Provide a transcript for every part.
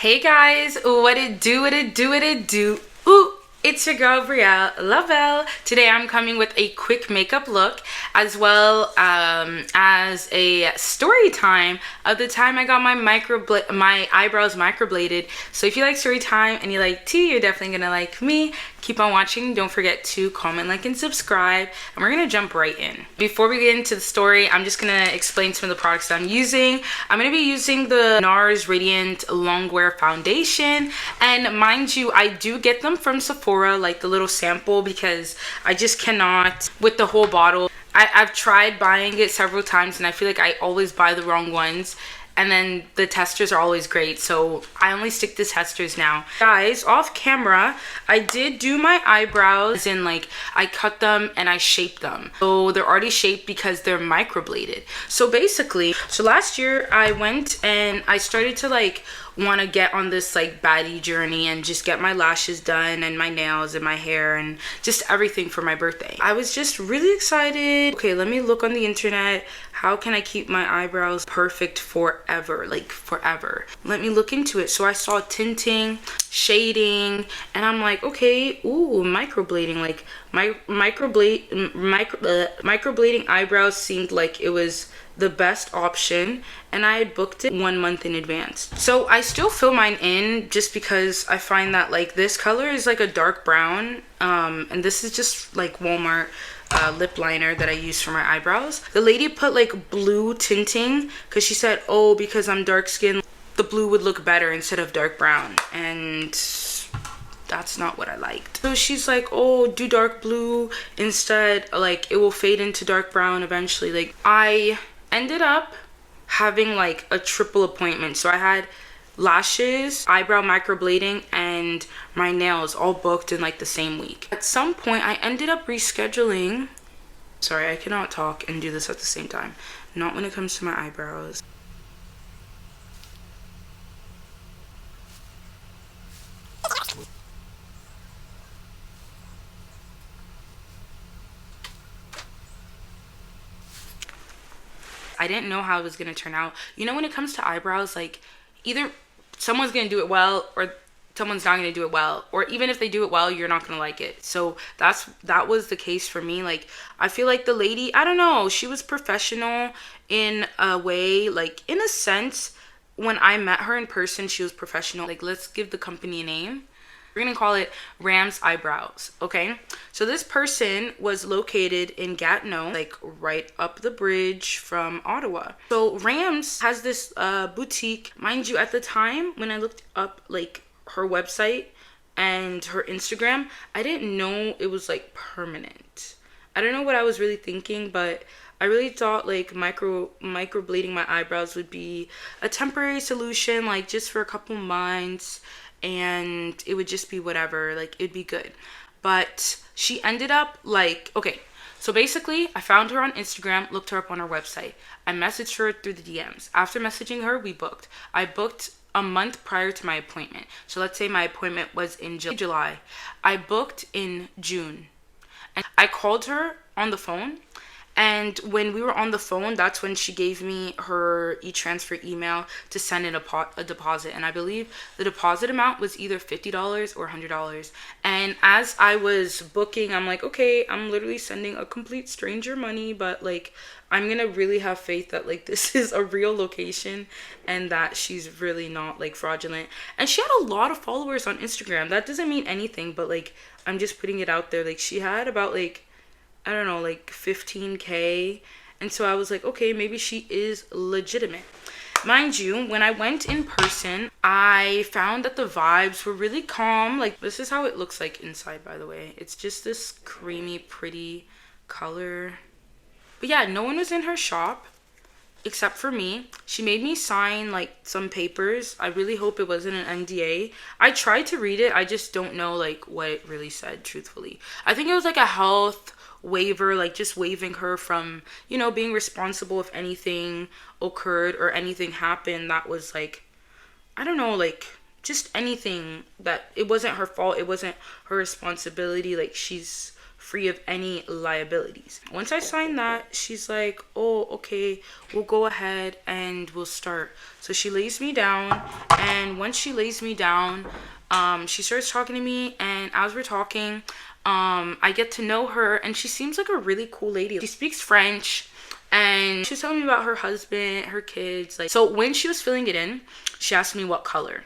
Hey guys, what it do, what it do, what it do. Ooh, it's your girl Brielle, Labelle. Today I'm coming with a quick makeup look as well as a story time of the time I got my eyebrows microbladed. So if you like story time and you like tea, you're definitely gonna like me. Keep on watching. Don't forget to comment, like, and subscribe. And we're gonna jump right in. Before we get into the story, I'm just gonna explain some of the products that I'm using. I'm gonna be using the NARS Radiant Longwear Foundation. And mind you, I do get them from Sephora, like the little sample, because I just cannot with the whole bottle. I've tried buying it several times and I feel like I always buy the wrong ones. And then the testers are always great, so I only stick to testers now. Guys, off camera, I did do my eyebrows, and like I cut them and I shaped them. So they're already shaped because they're microbladed. So basically, last year I went and I started to like want to get on this like baddie journey and just get my lashes done and my nails and my hair and just everything for my birthday. I was just really excited. Okay, let me look on the internet. How can I keep my eyebrows perfect forever? Like forever. Let me look into it. So I saw tinting, shading, and I'm like, okay, ooh, microblading. Like microblading eyebrows seemed like it was the best option, and I had booked it 1 month in advance. So I still fill mine in just because I find that like this color is like a dark brown, and this is just like Walmart lip liner that I use for my eyebrows. The lady put like blue tinting because she said, oh, because I'm dark skinned, the blue would look better instead of dark brown, and that's not what I liked. So she's like, oh, do dark blue instead, like it will fade into dark brown eventually. Like I ended up having like a triple appointment. So I had lashes, eyebrow microblading, and my nails all booked in like the same week. At some point I ended up rescheduling. Sorry, I cannot talk and do this at the same time. Not when it comes to my eyebrows. I didn't know how it was gonna turn out. You know, when it comes to eyebrows, like either someone's gonna do it well or someone's not gonna do it well, or even if they do it well, you're not gonna like it. So that was the case for me. Like I feel like the lady, I don't know, she was professional in a way, like in a sense. When I met her in person, she was professional. Like, let's give the company a name. We're gonna call it Ram's Eyebrows, okay? So this person was located in Gatineau, like right up the bridge from Ottawa. So Ram's has this boutique. Mind you, at the time when I looked up like her website and her Instagram, I didn't know it was like permanent. I don't know what I was really thinking, but I really thought like microblading my eyebrows would be a temporary solution, like just for a couple months, and it would just be whatever, like it'd be good. But she ended up like, okay, so basically I found her on Instagram, looked her up on her website. I messaged her through the DMs. After messaging her, we booked. I booked a month prior to my appointment. So let's say my appointment was in July. I booked in June. And I called her on the phone. And when we were on the phone, that's when she gave me her e-transfer email to send in a deposit. And I believe the deposit amount was either $50 or $100. And as I was booking, I'm like, okay, I'm literally sending a complete stranger money, but like I'm gonna really have faith that like this is a real location and that she's really not like fraudulent. And she had a lot of followers on Instagram. That doesn't mean anything, but like I'm just putting it out there. Like she had about like, I don't know, like 15K. And so I was like, okay, maybe she is legitimate. Mind you, when I went in person, I found that the vibes were really calm. Like this is how it looks like inside, by the way. It's just this creamy, pretty color. But yeah, no one was in her shop except for me. She made me sign like some papers. I really hope it wasn't an NDA. I tried to read it. I just don't know like what it really said, truthfully. I think it was like a health waiver, like just waiving her from, you know, being responsible if anything occurred or anything happened that was like, I don't know, like just anything that it wasn't her fault, it wasn't her responsibility, like she's free of any liabilities. Once I signed that, she's like, oh, okay, we'll go ahead and we'll start. So she lays me down, and once she lays me down, she starts talking to me, and as we're talking, I get to know her, and she seems like a really cool lady. She speaks French, and she was telling me about her husband, her kids. Like, so when she was filling it in, she asked me what color,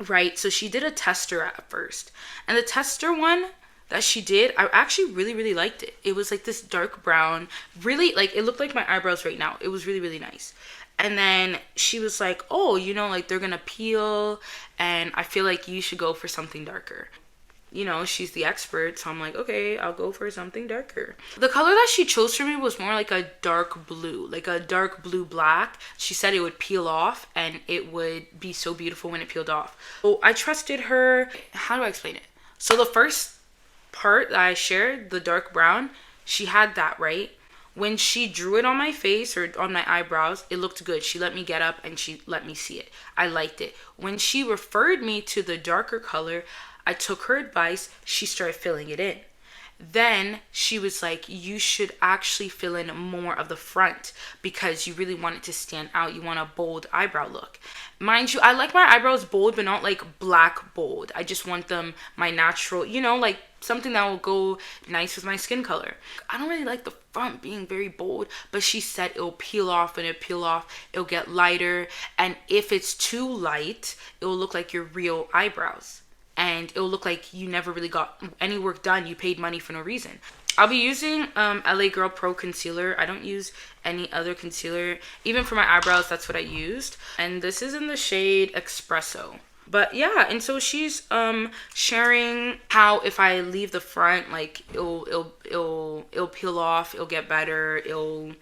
right? So she did a tester at first, and the tester one that she did, I actually really, really liked it. It was like this dark brown, really, like, it looked like my eyebrows right now. It was really, really nice. And then she was like, oh, you know, like, they're gonna peel, and I feel like you should go for something darker. You know, she's the expert, so I'm like, okay, I'll go for something darker. The color that she chose for me was more like a dark blue, like a dark blue black. She said it would peel off, and it would be so beautiful when it peeled off. So I trusted her. How do I explain it? So the first part that I shared, the dark brown, she had that, right? When she drew it on my face or on my eyebrows, it looked good. She let me get up and she let me see it. I liked it. When she referred me to the darker color, I took her advice. She started filling it in. Then she was like, you should actually fill in more of the front because you really want it to stand out. You want a bold eyebrow look. Mind you, I like my eyebrows bold, but not like black bold. I just want them my natural, you know, like something that will go nice with my skin color. I don't really like the front being very bold, but she said it'll peel off. When it peel off, it'll get lighter. And if it's too light, it will look like your real eyebrows. And it'll look like you never really got any work done. You paid money for no reason. I'll be using LA Girl Pro Concealer. I don't use any other concealer. Even for my eyebrows, that's what I used. And this is in the shade Espresso. But yeah, and so she's sharing how if I leave the front, like it'll peel off, it'll get better, it'll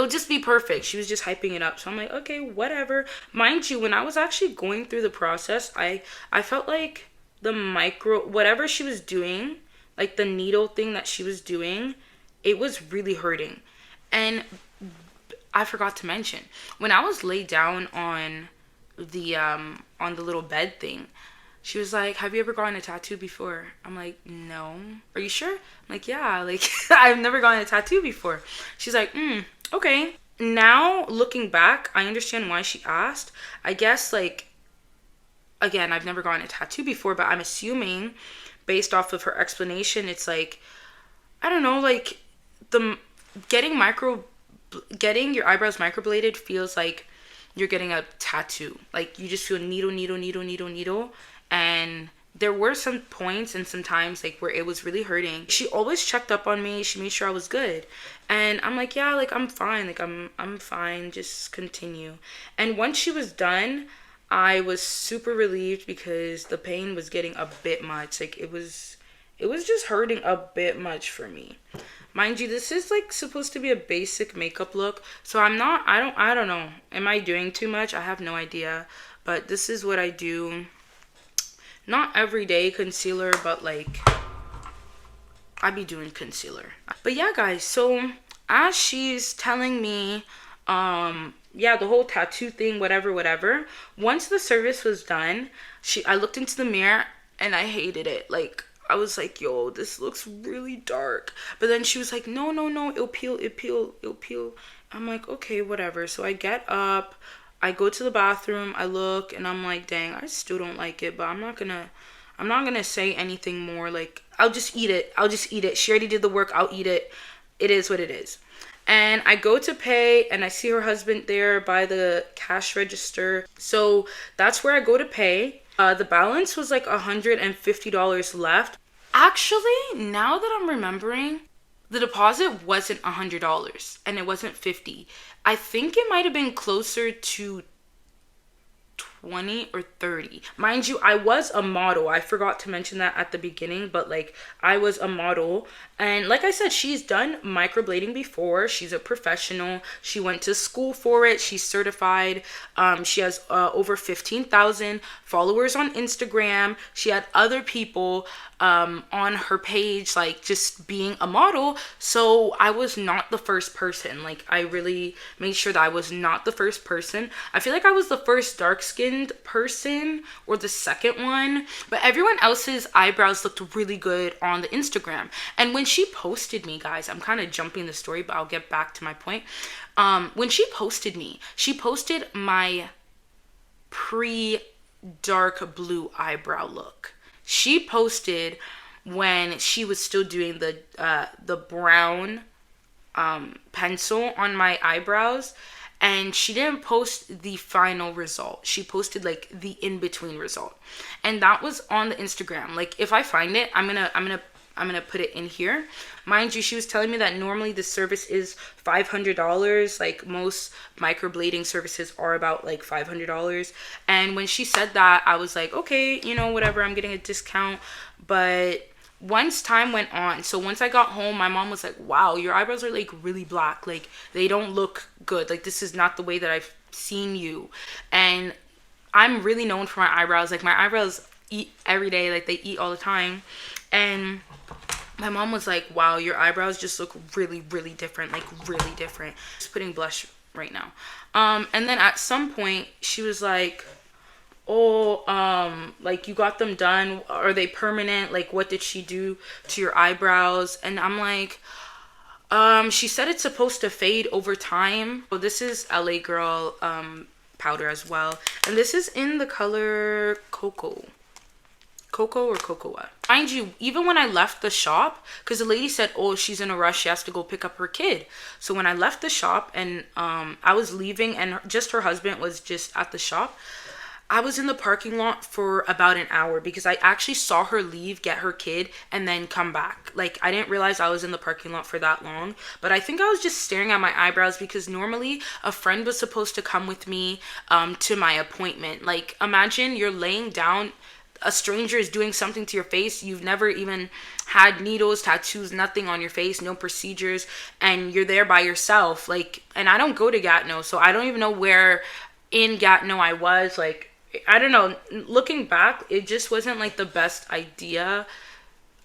just be perfect. She was just hyping it up. So I'm like, okay, whatever. Mind you, when I was actually going through the process, I felt like whatever she was doing, like the needle thing that she was doing, it was really hurting. And I forgot to mention, when I was laid down on the little bed thing, she was like, have you ever gotten a tattoo before? I'm like, no. Are you sure? I'm like, yeah, like I've never gotten a tattoo before. She's like, okay. Now looking back, I understand why she asked. I guess, like, again, I've never gotten a tattoo before, but I'm assuming based off of her explanation, it's like, I don't know, like getting your eyebrows microbladed feels like you're getting a tattoo. Like you just feel needle. And there were some points and some times like where it was really hurting. She always checked up on me. She made sure I was good. And I'm like, yeah, like I'm fine. Like I'm fine. Just continue. And once she was done, I was super relieved because the pain was getting a bit much. Like it was just hurting a bit much for me. Mind you, this is like supposed to be a basic makeup look. So I don't know. Am I doing too much? I have no idea. But this is what I do. Not everyday concealer, but like I be doing concealer. But yeah, guys, so as she's telling me, yeah, the whole tattoo thing, whatever. Once the service was done, I looked into the mirror and I hated it. Like, I was like, yo, this looks really dark. But then she was like, no, it'll peel. I'm like, okay, whatever. So I get up, I go to the bathroom, I look, and I'm like, dang, I still don't like it, but I'm not gonna say anything more. Like, I'll just eat it. She already did the work, I'll eat it. It is what it is. And I go to pay, and I see her husband there by the cash register. So that's where I go to pay. The balance was like $150 left. Actually, now that I'm remembering, the deposit wasn't $100 and it wasn't $50. I think it might have been closer to 20 or 30. Mind you, I was a model. I forgot to mention that at the beginning, but like I was a model. And like I said, she's done microblading before. She's a professional. She went to school for it. She's certified. She has over 15,000 followers on Instagram. She had other people on her page, like just being a model. So I was not the first person. Like I really made sure that I was not the first person. I feel like I was the first dark-skinned second person or the second one, but everyone else's eyebrows looked really good on the Instagram. And when she posted me, guys, I'm kind of jumping the story, but I'll get back to my point. When she posted me, she posted my pre-dark blue eyebrow look. She posted when she was still doing the brown pencil on my eyebrows, and she didn't post the final result. She posted like the in-between result, and that was on the Instagram. Like, if I find it, I'm gonna put it in here. Mind you, she was telling me that normally the service is $500. Like, most microblading services are about like $500. And when she said that, I was like, okay, you know, whatever, I'm getting a discount. But once time went on, so once I got home, my mom was like, wow, your eyebrows are like really black. Like, they don't look good. Like, this is not the way that I've seen you. And I'm really known for my eyebrows. Like, my eyebrows eat every day. Like, they eat all the time. And my mom was like, wow, your eyebrows just look really, really different. Like, really different. Just putting blush right now. And then at some point, she was like, oh, like, you got them done, are they permanent? Like, what did she do to your eyebrows? And I'm like, she said it's supposed to fade over time. So this is LA Girl powder as well, and this is in the color cocoa or cocoa. Mind you, even when I left the shop, because the lady said, oh, she's in a rush, she has to go pick up her kid. So when I left the shop and I was leaving, and just her husband was just at the shop, I was in the parking lot for about an hour because I actually saw her leave, get her kid, and then come back. Like, I didn't realize I was in the parking lot for that long, but I think I was just staring at my eyebrows because normally a friend was supposed to come with me to my appointment. Like, imagine you're laying down, a stranger is doing something to your face. You've never even had needles, tattoos, nothing on your face, no procedures, and you're there by yourself. Like, and I don't go to Gatineau, so I don't even know where in Gatineau I was. Like, I don't know, looking back, it just wasn't like the best idea.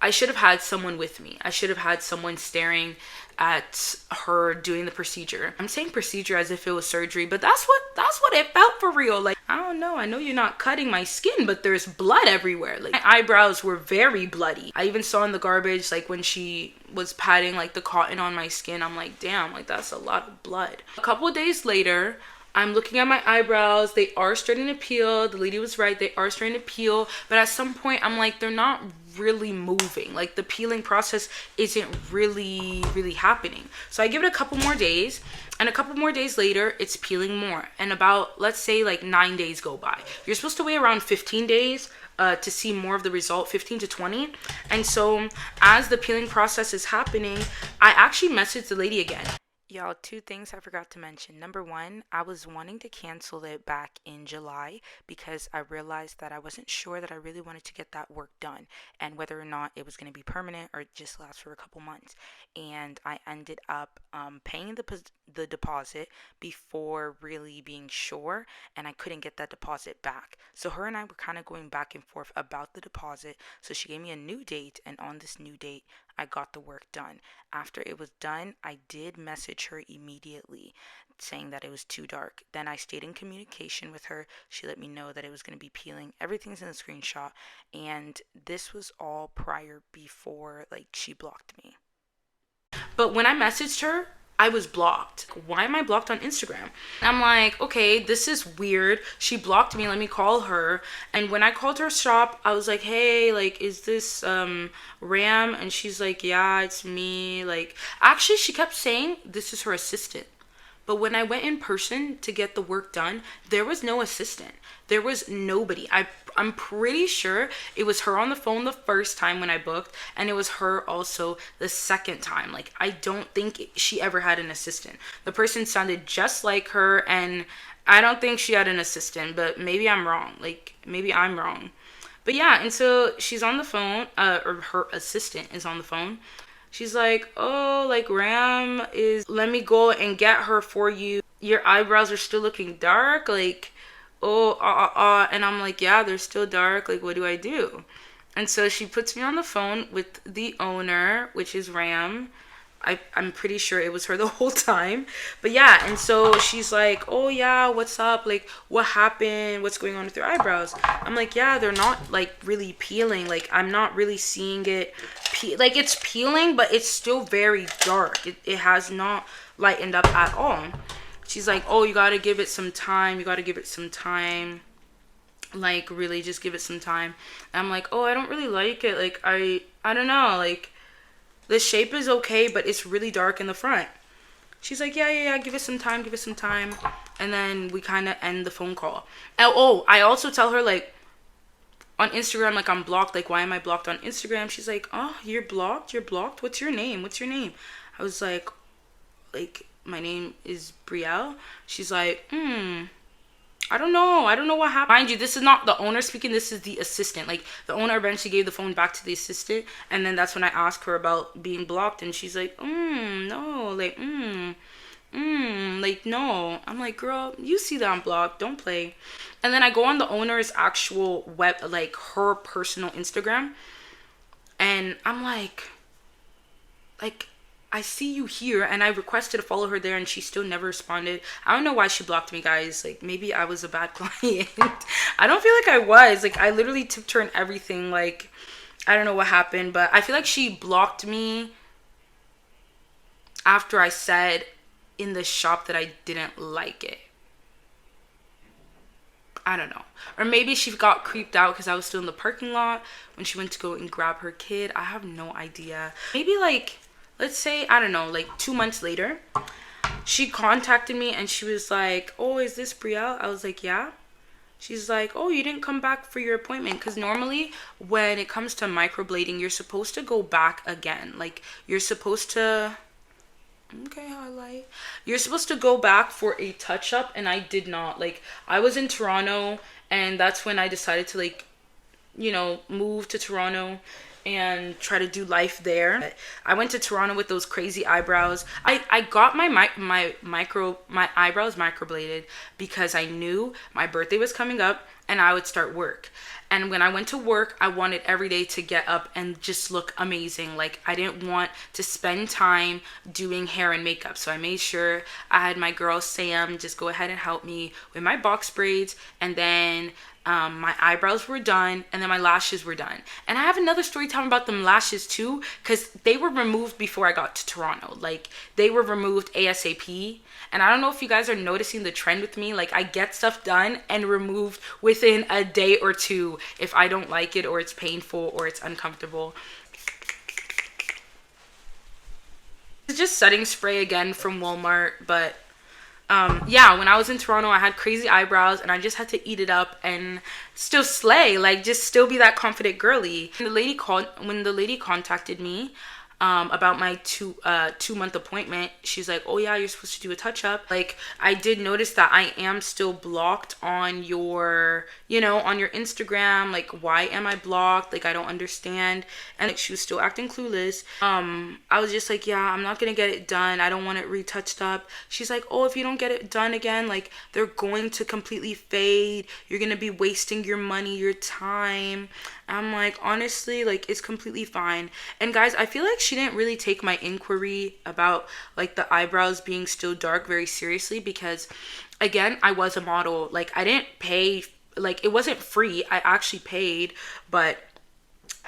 I should have had someone with me. I should have had someone staring at her doing the procedure. I'm saying procedure as if it was surgery, but that's what it felt for real. Like, I don't know, I know you're not cutting my skin, but there's blood everywhere. Like, my eyebrows were very bloody. I even saw in the garbage, like, when she was patting like the cotton on my skin, I'm like, damn, like, that's a lot of blood. A couple of days later, I'm looking at my eyebrows. They are starting to peel. The lady was right. They are starting to peel. But at some point, I'm like, they're not really moving. Like, the peeling process isn't really happening. So I give it a couple more days. And a couple more days later, it's peeling more. And about, let's say, like 9 days go by. You're supposed to wait around 15 days to see more of the result, 15 to 20. And so as the peeling process is happening, I actually messaged the lady again. Y'all, two things I forgot to mention. Number one, I was wanting to cancel it back in July because I realized that I wasn't sure that I really wanted to get that work done and whether or not it was going to be permanent or just last for a couple months. And I ended up paying the deposit before really being sure, and I couldn't get that deposit back. So her and I were kind of going back and forth about the deposit. So she gave me a new date, and on this new date, I got the work done. After it was done, I did message her immediately saying that it was too dark. Then I stayed in communication with her. She let me know that it was going to be peeling. Everything's in the screenshot. And this was all before like she blocked me. But when I messaged her, I was blocked. Why am I blocked on Instagram? I'm like, okay, this is weird. She blocked me. Let me call her. And when I called her shop, I was like, hey, like, is this Ram? And she's like, yeah, it's me. Like, actually, she kept saying this is her assistant. But when I went in person to get the work done, there was no assistant. There was nobody. I'm pretty sure it was her on the phone the first time when I booked, and it was her also the second time. Like, I don't think she ever had an assistant. The person sounded just like her, and I don't think she had an assistant, but maybe I'm wrong. Like, maybe I'm wrong. But yeah, and so she's on the phone, or her assistant is on the phone. She's like, oh, like, Ram is, let me go and get her for you. Your eyebrows are still looking dark. Like, oh, and I'm like, yeah, they're still dark. Like, what do I do? And so she puts me on the phone with the owner, which is Ram. I'm pretty sure it was her the whole time. But yeah, and so she's like, oh yeah, what's up? Like, what happened? What's going on with your eyebrows? I'm like, yeah, they're not like really peeling. Like, I'm not really seeing it. Like, it's peeling, but it's still very dark. It has not lightened up at all. She's like, oh, you gotta give it some time. You gotta give it some time. Like, really, just give it some time. And I'm like, oh, I don't really like it. Like, I don't know. Like, the shape is okay, but it's really dark in the front. She's like, yeah, give it some time, give it some time. And then we kind of end the phone call. Oh, I also tell her, like, on Instagram, like, I'm blocked. Like, why am I blocked on Instagram? She's like, oh, you're blocked? You're blocked? What's your name? What's your name? I was like, my name is Brielle. She's like, I don't know. I don't know what happened. Mind you, this is not the owner speaking. This is the assistant. Like, the owner eventually gave the phone back to the assistant. And then that's when I asked her about being blocked. And she's like, no. Like, like, no. I'm like, girl, you see that I'm blocked. Don't play. And then I go on the owner's actual web, like, her personal Instagram. And I'm like, I see you here, and I requested to follow her there, and she still never responded. I don't know why she blocked me, guys. Like, maybe I was a bad client. I don't feel like I was. Like, I literally tipped her and everything. Like, I don't know what happened, but I feel like she blocked me after I said in the shop that I didn't like it. I don't know. Or maybe she got creeped out because I was still in the parking lot when she went to go and grab her kid. I have no idea. Maybe, like, let's say, I don't know, like 2 months later, she contacted me and she was like, oh, is this Brielle? I was like, yeah. She's like, oh, you didn't come back for your appointment. Because normally when it comes to microblading, you're supposed to go back again. Like, you're supposed to, okay, highlight. You're supposed to go back for a touch-up, and I did not. Like, I was in Toronto, and that's when I decided to, like, you know, move to Toronto and try to do life there. I went to Toronto with those crazy eyebrows. I got my eyebrows microbladed because I knew my birthday was coming up and I would start work. And when I went to work, I wanted every day to get up and just look amazing. Like, I didn't want to spend time doing hair and makeup. So I made sure I had my girl Sam just go ahead and help me with my box braids. And then my eyebrows were done, and then my lashes were done. And I have another story time about them lashes too, because they were removed before I got to Toronto. Like, they were removed ASAP. And I don't know if you guys are noticing the trend with me. Like, I get stuff done and removed within a day or two if I don't like it, or it's painful, or it's uncomfortable. It's just setting spray again from Walmart, but yeah, when I was in Toronto, I had crazy eyebrows and I just had to eat it up and still slay, like, just still be that confident girly. When the lady contacted me about my 2-month appointment, she's like, oh yeah, you're supposed to do a touch-up. Like, I did notice that I am still blocked on your, you know, on your Instagram. Like, why am I blocked? Like, I don't understand. And like, she was still acting clueless. I was just like, yeah, I'm not gonna get it done. I don't want it retouched up. She's like, oh, if you don't get it done again, like, they're going to completely fade. You're gonna be wasting your money, your time. I'm like, honestly, like, it's completely fine. And guys, I feel like she didn't really take my inquiry about, like, the eyebrows being still dark very seriously, because, again, I was a model. Like, I didn't pay, like, it wasn't free. I actually paid, but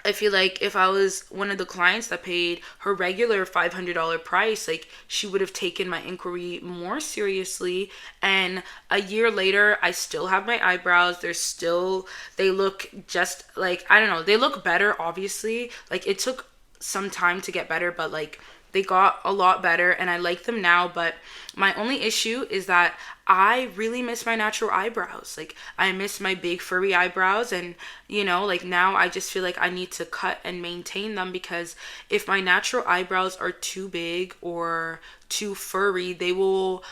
I feel like if I was one of the clients that paid her regular $500 price, like, she would have taken my inquiry more seriously. And a year later, I still have my eyebrows. They look just like, I don't know, they look better, obviously. Like, it took some time to get better, but like, they got a lot better and I like them now. But my only issue is that I really miss my natural eyebrows. Like, I miss my big furry eyebrows, and, you know, like, now I just feel like I need to cut and maintain them, because if my natural eyebrows are too big or too furry, they will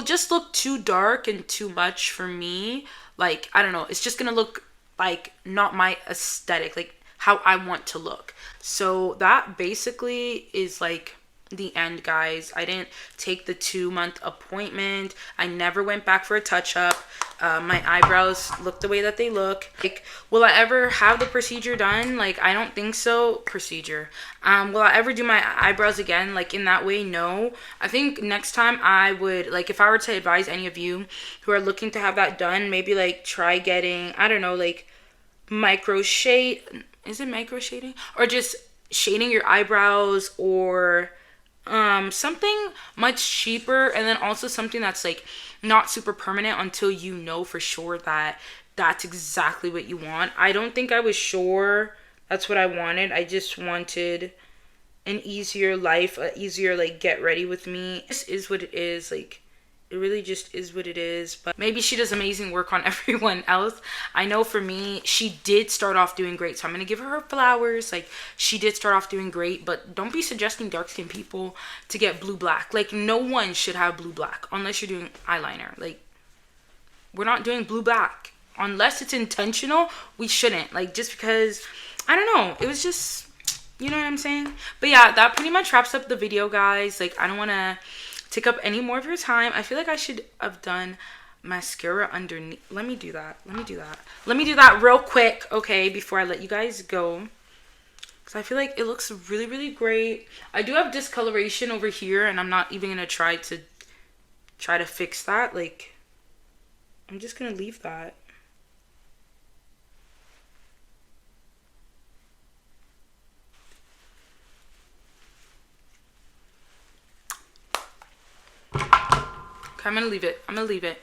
just look too dark and too much for me. Like, I don't know, it's just gonna look like not my aesthetic, like how I want to look. So that basically is, like, the end, guys. I didn't take the 2-month appointment. I never went back for a touch-up. My eyebrows look the way that they look. Like, will I ever have the procedure done? Like, I don't think so. Procedure. Will I ever do my eyebrows again, like, in that way? No. I think next time I would, like, if I were to advise any of you who are looking to have that done, maybe, like, try getting, I don't know, like, micro shade. Is it micro shading? Or just shading your eyebrows, or something much cheaper, and then also something that's like not super permanent until you know for sure that that's exactly what you want. I don't think I was sure that's what I wanted. I just wanted an easier life, a easier like get ready with me. This is what it is. Like, it really just is what it is. But maybe she does amazing work on everyone else. I know for me, she did start off doing great, so I'm gonna give her flowers. Like, she did start off doing great, but don't be suggesting dark skinned people to get blue black. Like, no one should have blue black unless you're doing eyeliner. Like, we're not doing blue black unless it's intentional. We shouldn't, like, just because, I don't know, it was just, you know what I'm saying? But yeah, that pretty much wraps up the video, guys. Like, I don't want to take up any more of your time. I feel like I should have done mascara underneath. Let me do that real quick, okay, before I let you guys go, because I feel like it looks really, really great. I do have discoloration over here, and I'm not even gonna try to fix that. Like, I'm just gonna leave that. I'm gonna leave it.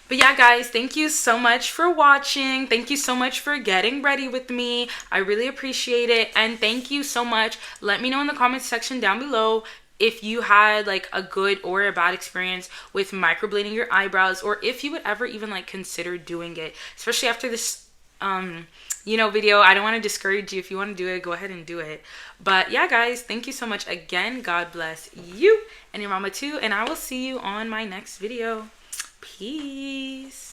But yeah, guys, thank you so much for watching. Thank you so much for getting ready with me. I really appreciate it. And thank you so much. Let me know in the comments section down below if you had like a good or a bad experience with microblading your eyebrows, or if you would ever even like consider doing it, especially after this video. I don't want to discourage you. If you want to do it, go ahead and do it. But yeah, guys, thank you so much again. God bless you and your mama too, and I will see you on my next video. Peace.